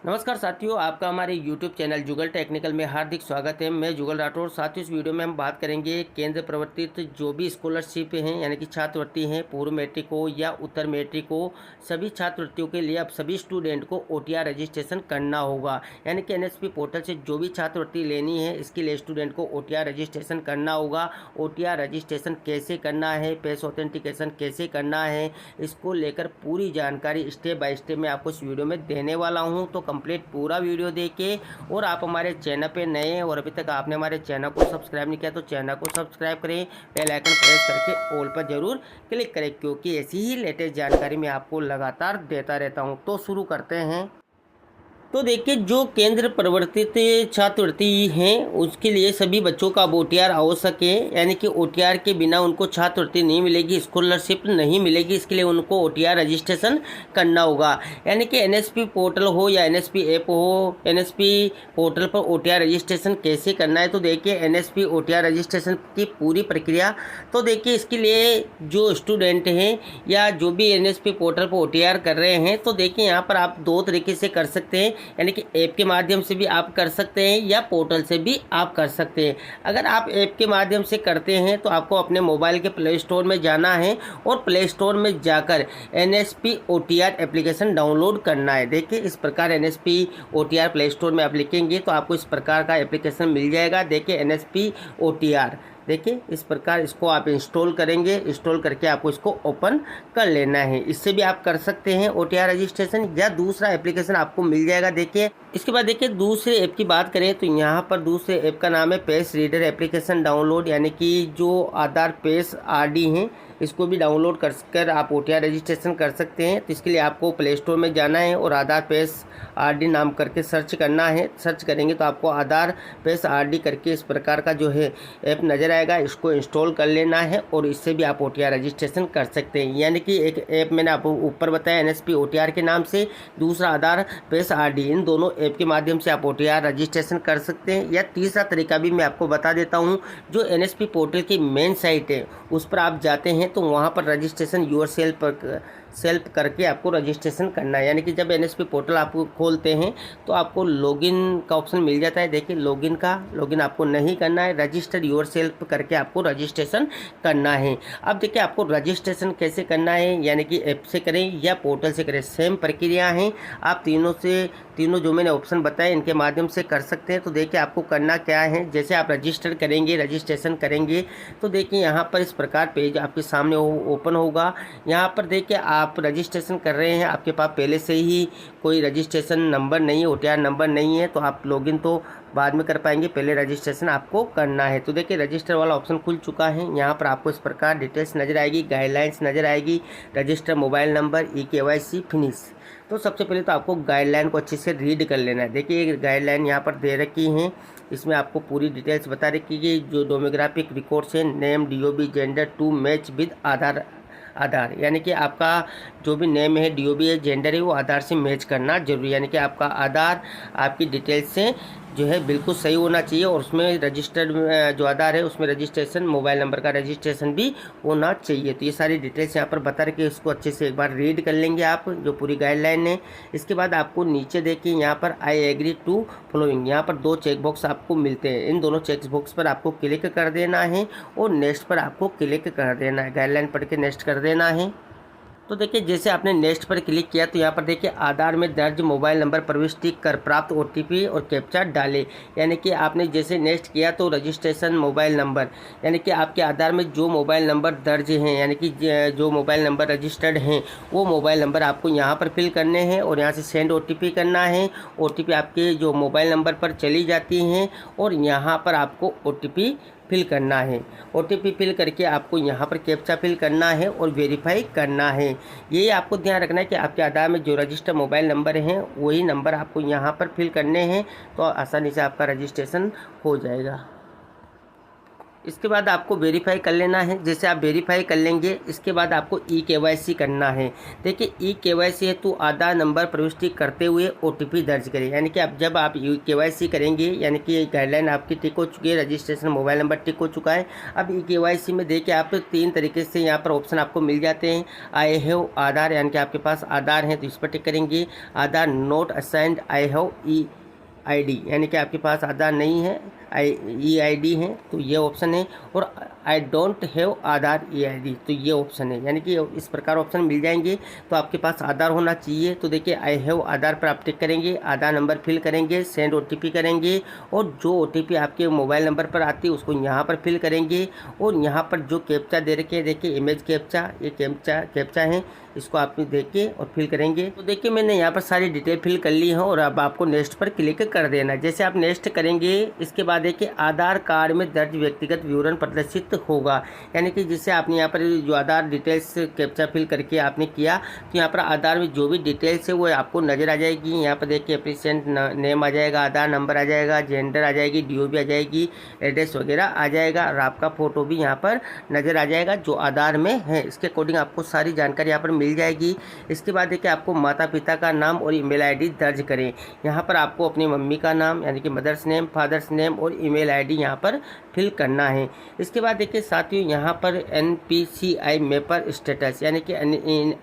नमस्कार साथियों, आपका हमारे YouTube चैनल जुगल टेक्निकल में हार्दिक स्वागत है। मैं जुगल राठौर। साथियों, इस वीडियो में हम बात करेंगे केंद्र प्रवर्तित जो भी स्कॉलरशिप हैं यानी कि छात्रवृत्ति हैं, पूर्व मैट्रिक हो या उत्तर मैट्रिक हो, सभी छात्रवृत्तियों के लिए अब सभी स्टूडेंट को OTR रजिस्ट्रेशन करना होगा। यानी कि NSP पोर्टल से जो भी छात्रवृत्ति लेनी है इसके लिए स्टूडेंट को OTR रजिस्ट्रेशन करना होगा। OTR रजिस्ट्रेशन कैसे करना है, पेज ऑथेंटिकेशन कैसे करना है, इसको लेकर पूरी जानकारी स्टेप बाय स्टेप मैं आपको इस वीडियो में देने वाला हूँ। तो कंप्लीट पूरा वीडियो देखे और आप हमारे चैनल पे नए हैं और अभी तक आपने हमारे चैनल को सब्सक्राइब नहीं किया तो चैनल को सब्सक्राइब करें, बेल आइकन प्रेस करके ऑल पर जरूर क्लिक करें, क्योंकि ऐसी ही लेटेस्ट जानकारी मैं आपको लगातार देता रहता हूं। तो शुरू करते हैं। तो देखिए, जो केंद्र प्रवर्तित छात्रवृत्ति हैं उसके लिए सभी बच्चों का अब OTR आवश्यक है। यानी कि OTR के बिना उनको छात्रवृत्ति नहीं मिलेगी, स्कॉलरशिप नहीं मिलेगी। इसके लिए उनको OTR रजिस्ट्रेशन करना होगा। यानी कि NSP पोर्टल हो या NSP ऐप हो, NSP पोर्टल पर OTR रजिस्ट्रेशन कैसे करना है। तो देखिए, NSP OTR रजिस्ट्रेशन की पूरी प्रक्रिया। तो देखिए, इसके लिए जो स्टूडेंट हैं या जो भी NSP पोर्टल पर OTR कर रहे हैं, तो देखिए यहाँ पर आप दो तरीके से कर सकते हैं। यानी कि ऐप के माध्यम से भी आप कर सकते हैं या पोर्टल से भी आप कर सकते हैं। अगर आप ऐप के माध्यम से करते हैं तो आपको अपने मोबाइल के प्ले स्टोर में जाना है और प्ले स्टोर में जाकर NSP OTR एप्लीकेशन डाउनलोड करना है। देखिए, इस प्रकार NSP OTR प्ले स्टोर में आप लिखेंगे तो आपको इस प्रकार का एप्लीकेशन मिल जाएगा। देखिए, NSP OTR, देखिए इस प्रकार इसको आप इंस्टॉल करेंगे। इंस्टॉल करके आपको इसको ओपन कर लेना है। इससे भी आप कर सकते हैं OTR रजिस्ट्रेशन, या दूसरा एप्लीकेशन आपको मिल जाएगा। देखिए, इसके बाद देखिए दूसरे ऐप की बात करें तो यहाँ पर दूसरे ऐप का नाम है पेज रीडर एप्लीकेशन डाउनलोड। यानी कि जो आधार पेज RD हैं इसको भी डाउनलोड कर आप OTR रजिस्ट्रेशन कर सकते हैं। तो इसके लिए आपको प्ले स्टोर में जाना है और आधार पेज RD नाम करके सर्च करना है। सर्च करेंगे तो आपको आधार पेज RD करके इस प्रकार का जो है ऐप नज़र आएगा। इसको इंस्टॉल कर लेना है और इससे भी आप OTR रजिस्ट्रेशन कर सकते हैं। यानी कि एक ऐप मैंने आपको ऊपर बताया NSP OTR के नाम से, दूसरा आधार पेज RD, इन दोनों ऐप के माध्यम से आप OTR रजिस्ट्रेशन कर सकते हैं। या तीसरा तरीका भी मैं आपको बता देता हूँ। जो NSP पोर्टल की मेन साइट है उस पर आप जाते हैं तो वहाँ पर रजिस्ट्रेशन योर सेल्फ करके आपको रजिस्ट्रेशन करना है। यानी कि जब NSP पोर्टल आप खोलते हैं तो आपको लॉगिन का ऑप्शन मिल जाता है। देखिए, लॉगिन आपको नहीं करना है, रजिस्टर योर सेल्फ करके आपको रजिस्ट्रेशन करना है। अब देखिए, आपको रजिस्ट्रेशन कैसे करना है, यानी कि ऐप से करें या पोर्टल से करें, सेम प्रक्रिया है। आप तीनों जो मैंने ऑप्शन बताए इनके माध्यम से कर सकते हैं। तो देखिए, आपको करना क्या है। जैसे आप रजिस्ट्रेशन करेंगे तो देखिए यहाँ पर इस प्रकार पेज आपके सामने ओपन होगा। यहाँ पर देखिए, आप रजिस्ट्रेशन कर रहे हैं, आपके पास पहले से ही कोई रजिस्ट्रेशन नंबर नहीं है, OTR नंबर नहीं है, तो आप लॉगिन तो बाद में कर पाएंगे, पहले रजिस्ट्रेशन आपको करना है। तो देखिए, रजिस्टर वाला ऑप्शन खुल चुका है। यहाँ पर आपको इस प्रकार डिटेल्स नज़र आएगी, गाइडलाइंस नज़र आएगी, register mobile number, KYC finish. तो सबसे पहले तो आपको गाइडलाइन को अच्छे से रीड कर लेना है। देखिए, ये गाइडलाइन यहाँ पर दे रखी हैं, इसमें आपको पूरी डिटेल्स बता रखी है। जो डेमोग्राफिक रिकॉर्ड्स हैं, name, DOB, gender to match with Aadhaar. यानी कि आपका जो भी नेम है, DOB है, जेंडर है, वो आधार से मैच करना जरूरी। यानी कि आपका आधार आपकी डिटेल्स से जो है बिल्कुल सही होना चाहिए और उसमें रजिस्टर्ड जो आधार है उसमें रजिस्ट्रेशन, मोबाइल नंबर का रजिस्ट्रेशन भी होना चाहिए। तो ये सारी डिटेल्स यहाँ पर बता रखी है, इसको अच्छे से एक बार रीड कर लेंगे आप, जो पूरी गाइडलाइन है। इसके बाद आपको नीचे देखिए यहाँ पर आई एग्री टू फॉलोइंग, यहाँ पर दो चेक बॉक्स आपको मिलते हैं। इन दोनों चेक बॉक्स पर आपको क्लिक कर देना है और नेक्स्ट पर आपको क्लिक कर देना है। गाइडलाइन पढ़ के नेक्स्ट कर देना है। तो देखिए, जैसे आपने नेक्स्ट पर क्लिक किया तो यहाँ पर देखिए आधार में दर्ज मोबाइल नंबर प्रविष्टि कर प्राप्त OTP और कैप्चा डाले। यानी कि आपने जैसे नेक्स्ट किया तो रजिस्ट्रेशन मोबाइल नंबर, यानी कि आपके आधार में जो मोबाइल नंबर दर्ज हैं, यानी कि जो मोबाइल नंबर रजिस्टर्ड हैं, वो मोबाइल नंबर आपको यहाँ पर फिल करने हैं और यहाँ से सेंड OTP करना है। OTP आपके जो मोबाइल नंबर पर चली जाती हैं और यहाँ पर आपको OTP फिल करना है। OTP फिल करके आपको यहाँ पर कैप्चा फिल करना है और वेरीफाई करना है। ये आपको ध्यान रखना है कि आपके आधार में जो रजिस्टर मोबाइल नंबर हैं वही नंबर आपको यहाँ पर फिल करने हैं, तो आसानी से आपका रजिस्ट्रेशन हो जाएगा। इसके बाद आपको वेरीफाई कर लेना है। जैसे आप वेरीफाई कर लेंगे, इसके बाद आपको ई-केवाईसी करना है। देखिए ई-केवाईसी है तो आधार नंबर प्रविष्टि करते हुए ओटीपी दर्ज करें। यानी कि आप जब आप ई-केवाईसी करेंगे, यानी कि गाइडलाइन आपकी टिक हो चुकी है, रजिस्ट्रेशन मोबाइल नंबर टिक हो चुका है। अब ई-केवाईसी में देखिए आप 3 तरीके से यहाँ पर ऑप्शन आपको मिल जाते हैं। आई हैव आधार, यानी कि आपके पास आधार है तो इस पर टिक करेंगे। Aadhaar not assigned I have e ID, यानी कि आपके पास आधार नहीं है, ई-आईडी है तो ये ऑप्शन है। और आई डोंट हैव आधार ई-आईडी तो ये ऑप्शन है। यानी कि इस प्रकार ऑप्शन मिल जाएंगे। तो आपके पास आधार होना चाहिए। तो देखिए आई हैव आधार पर आप टिक करेंगे, आधार नंबर फिल करेंगे, सेंड ओटीपी करेंगे और जो ओटीपी आपके मोबाइल नंबर पर आती है उसको यहाँ पर फिल करेंगे। और यहाँ पर जो कैप्चा दे रखे हैं, देखिए इमेज कैप्चा, ये कैप्चा है, इसको आप देख के और फिल करेंगे। तो देखिए मैंने यहाँ पर सारी डिटेल फिल कर ली है और अब आपको नेक्स्ट पर क्लिक कर देना। जैसे आप नेक्स्ट करेंगे, इसके बाद देखिए आधार कार्ड में दर्ज व्यक्तिगत विवरण प्रदर्शित होगा। यानी कि जिससे आपने यहाँ पर जो आधार डिटेल्स कैप्चा फिल करके आपने किया, तो यहाँ पर आधार में जो भी डिटेल्स है वो आपको नज़र आ जाएगी। यहाँ पर देखिए एप्लीकेंट नेम आ जाएगा, आधार नंबर आ जाएगा, जेंडर आ जाएगी, डीओबी आ जाएगी, एड्रेस वगैरह आ जाएगा और आपका फ़ोटो भी यहाँ पर नज़र आ जाएगा जो आधार में है। इसके अकॉर्डिंग आपको सारी जानकारी यहाँ पर मिल जाएगी। इसके बाद देखिए आपको माता पिता का नाम और ईमेल आईडी दर्ज करें। यहाँ पर आपको अपनी मम्मी का नाम यानी कि मदर्स नेम, फादर्स नेम और ईमेल आईडी यहाँ पर फिल करना है। इसके बाद देखिए साथियों यहाँ पर एनपीसीआई मैपर स्टेटस, यानी कि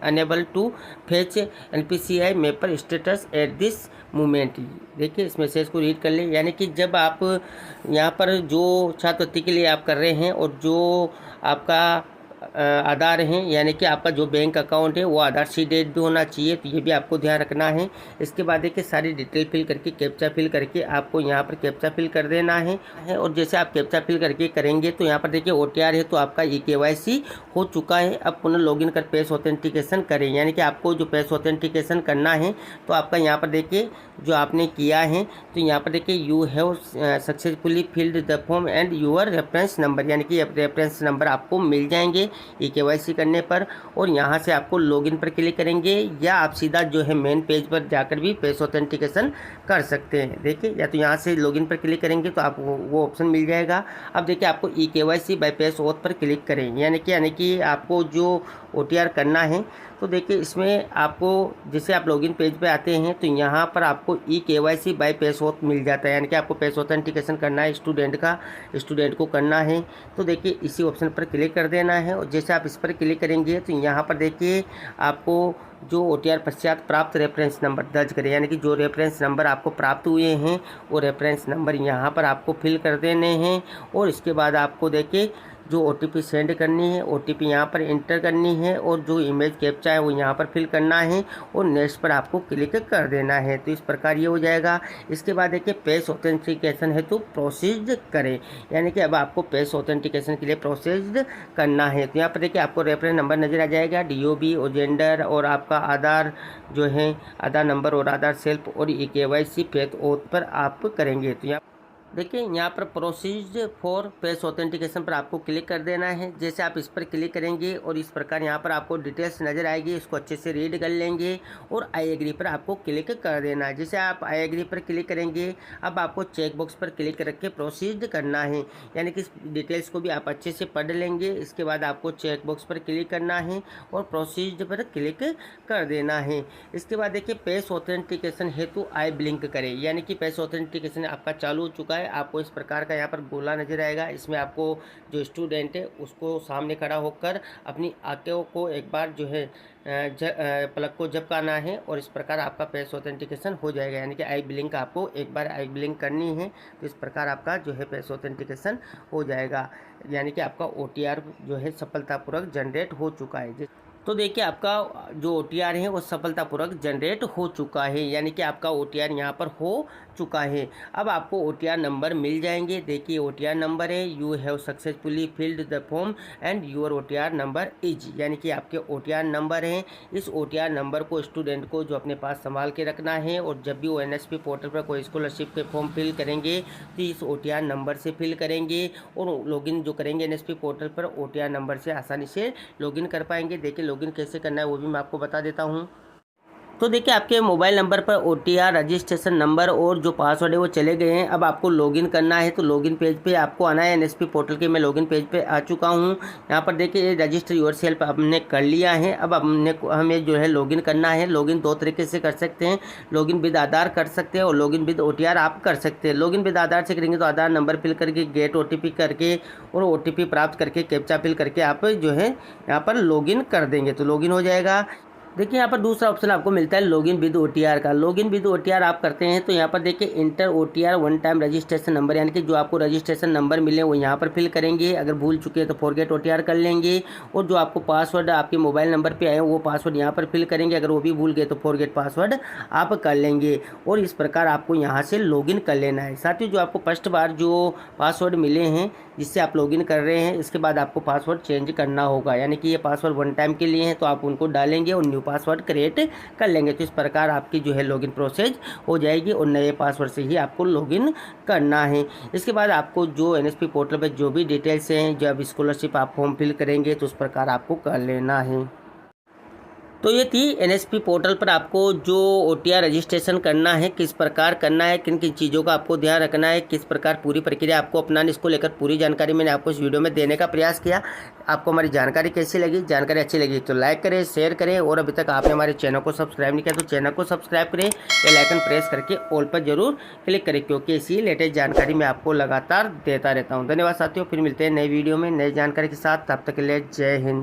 unable to fetch NPCI mapper status at this moment. देखिए इस मैसेज को रीड कर लें। यानी कि जब आप यहाँ पर जो छात्रवृत्ति के लिए आप कर रहे हैं और जो आपका आधार है, यानी कि आपका जो बैंक अकाउंट है वो आधार सी डेट भी होना चाहिए, तो ये भी आपको ध्यान रखना है। इसके बाद देखिए सारी डिटेल फिल करके कैप्चा फिल करके आपको यहाँ पर कैप्चा फिल कर देना है। और जैसे आप कैप्चा फिल करके करेंगे तो यहाँ पर देखिए ओटीआर है तो आपका ई-केवाईसी हो चुका है। अब पुनः लॉगिन कर पेज ऑथेंटिकेशन करें। यानी कि आपको जो पेज ऑथेंटिकेशन करना है तो आपका यहाँ पर देखिए जो आपने किया है तो यहाँ पर देखिए you have successfully filled the form and your reference number, यानी कि रेफरेंस नंबर आपको मिल जाएंगे ई-केवाईसी करने पर। और यहाँ से आपको लॉगिन पर क्लिक करेंगे या आप सीधा जो है मेन पेज पर जाकर भी पेज ऑथेंटिकेशन कर सकते हैं। देखिए या तो यहाँ से लॉगिन पर क्लिक करेंगे तो आपको वो ऑप्शन मिल जाएगा। अब देखिए आपको ई-केवाईसी बाय पेज ऑथ पर क्लिक करें, यानी कि आपको जो ओटीआर करना है। तो देखिए इसमें आपको जैसे आप लॉगिन पेज पे आते हैं तो यहाँ पर आपको ई-केवाईसी बाय पेज ऑथ मिल जाता है। यानी कि आपको पेज ऑथेंटिकेशन करना है स्टूडेंट को करना है। तो देखिए इसी ऑप्शन पर क्लिक कर देना है और जैसे आप इस पर क्लिक करेंगे तो यहाँ पर देखिए आपको जो ओटीआर पश्चात प्राप्त रेफरेंस नंबर दर्ज करें। यानी कि जो रेफरेंस नंबर आपको प्राप्त हुए हैं वो रेफरेंस नंबर यहाँ पर आपको फिल कर देने हैं। और इसके बाद आपको देखिए जो ओटीपी सेंड करनी है, ओटीपी यहाँ पर इंटर करनी है और जो इमेज कैप्चा है वो यहाँ पर फिल करना है और नेक्स्ट पर आपको क्लिक कर देना है। तो इस प्रकार ये हो जाएगा। इसके बाद देखिए पेज ऑथेंटिकेशन है तो प्रोसीड करें, यानी कि अब आपको पेज ऑथेंटिकेशन के लिए प्रोसीड करना है। तो यहाँ पर देखिए आपको रेफरेंस नंबर नज़र आ जाएगा, डीओबी और जेंडर और आपका आधार जो है आधार नंबर और आधार सेल्फ और ई-केवाईसी पेज ऑथ पर आप करेंगे। तो यहाँ देखिए यहाँ पर प्रोसीड फॉर पेज ऑथेंटिकेशन पर आपको क्लिक कर देना है। जैसे आप इस पर क्लिक करेंगे और इस प्रकार यहाँ पर आपको डिटेल्स नज़र आएगी, इसको अच्छे से रीड कर लेंगे और आई एग्री पर आपको क्लिक कर देना है। जैसे आप आई एग्री पर क्लिक करेंगे अब आपको चेक बॉक्स पर क्लिक करके प्रोसीड करना है, यानी कि इस डिटेल्स को भी आप अच्छे से पढ़ लेंगे। इसके बाद आपको चेक बॉक्स पर क्लिक करना है और प्रोसीड पर क्लिक कर देना है। इसके बाद देखिए पेज ऑथेंटिकेशन हेतु आई ब्लिंक करें, यानी कि पेज ऑथेंटिकेशन आपका चालू हो चुका है। आपको इस प्रकार का यहाँ पर गोला नजर आएगा, इसमें आपको जो स्टूडेंट है उसको सामने खड़ा होकर अपनी आंखों को एक बार जो है पलक को झपकाना है और इस प्रकार आपका पेज ऑथेंटिकेशन हो जाएगा। यानी कि आई ब्लिंक आपको एक बार आई ब्लिंक करनी है तो इस प्रकार आपका जो है पेज ऑथेंटिकेशन हो जाएगा। यानी कि आपका ओटीआर जो है सफलतापूर्वक जनरेट हो चुका है। तो देखिए आपका जो ओटीआर है वो सफलतापूर्वक जनरेट हो चुका है, यानी कि आपका ओटीआर यहाँ पर हो चुका है। अब आपको ओटीआर नंबर मिल जाएंगे। देखिए ओटीआर नंबर है you have successfully filled the form and your OTR number is, यानी कि आपके ओटीआर नंबर हैं। इस ओटीआर नंबर को स्टूडेंट को जो अपने पास संभाल के रखना है और जब भी वो एनएसपी पोर्टल पर कोई स्कॉलरशिप के फॉर्म फिल करेंगे तो इस ओटीआर नंबर से फिल करेंगे और लॉगिन जो करेंगे एनएसपी पोर्टल पर ओटीआर नंबर से आसानी से लॉगिन कर पाएंगे। देखिए लॉगिन कैसे करना है वो भी मैं आपको बता देता हूँ। तो देखिए आपके मोबाइल नंबर पर OTR रजिस्ट्रेशन नंबर और जो पासवर्ड है वो चले गए हैं। अब आपको लॉगिन करना है, तो लॉगिन पेज पे आपको आना है। NSP पोर्टल के मैं लॉगिन पेज पे आ चुका हूँ। यहाँ पर देखिए रजिस्टर योरसेल्फ हमने कर लिया है। अब हमें जो है लॉगिन करना है। लॉगिन दो तरीके से कर सकते हैं, लॉगिन विद आधार कर सकते हैं और लॉगिन विद OTR आप कर सकते हैं। लॉगिन विद आधार से करेंगे तो आधार नंबर फिल करके गेट OTP करके और OTP प्राप्त करके कैप्चा फिल करके आप जो है यहाँ पर लॉगिन कर देंगे तो लॉगिन हो जाएगा। देखिए यहाँ पर दूसरा ऑप्शन आपको मिलता है लॉगिन विद OTR का। लॉगिन विद OTR आप करते हैं तो यहाँ पर देखिए inter OTR one time registration number, यानी कि जो आपको रजिस्ट्रेशन नंबर मिले वो यहाँ पर फिल करेंगे। अगर भूल चुके हैं तो फॉरगेट OTR कर लेंगे। और जो आपको पासवर्ड आपके मोबाइल नंबर पे आए वो पासवर्ड यहाँ पर फिल करेंगे। अगर वो भी भूल गए तो फॉरगेट पासवर्ड आप कर लेंगे। और इस प्रकार आपको यहाँ से लॉगिन कर लेना है। साथ ही जो आपको फर्स्ट बार जो पासवर्ड मिले हैं जिससे आप लॉगिन कर रहे हैं, इसके बाद आपको पासवर्ड चेंज करना होगा, यानी कि ये पासवर्ड वन टाइम के लिए हैं तो आप उनको डालेंगे और न्यू पासवर्ड क्रिएट कर लेंगे। तो इस प्रकार आपकी जो है लॉगिन प्रोसेस हो जाएगी और नए पासवर्ड से ही आपको लॉगिन करना है। इसके बाद आपको जो NSP पोर्टल पर जो भी डिटेल्स हैं, जब स्कॉलरशिप आप फॉर्म फिल करेंगे तो उस प्रकार आपको कर लेना है। तो ये थी NSP पोर्टल पर आपको जो OTR रजिस्ट्रेशन करना है, किस प्रकार करना है, किन किन चीज़ों का आपको ध्यान रखना है, किस प्रकार पूरी प्रक्रिया आपको अपनाने, इसको लेकर पूरी जानकारी मैंने आपको इस वीडियो में देने का प्रयास किया। आपको हमारी जानकारी कैसी लगी? जानकारी अच्छी लगी तो लाइक करें, शेयर करें और अभी तक आपने हमारे चैनल को सब्सक्राइब नहीं किया तो चैनल को सब्सक्राइब करें, बेल आइकन प्रेस करके ऑल पर जरूर क्लिक करें, क्योंकि इसी लेटेस्ट जानकारी मैं आपको लगातार देता रहता हूँ। धन्यवाद साथियों, फिर मिलते हैं नई वीडियो में नई जानकारी के साथ। तब तक के लिए जय हिंद।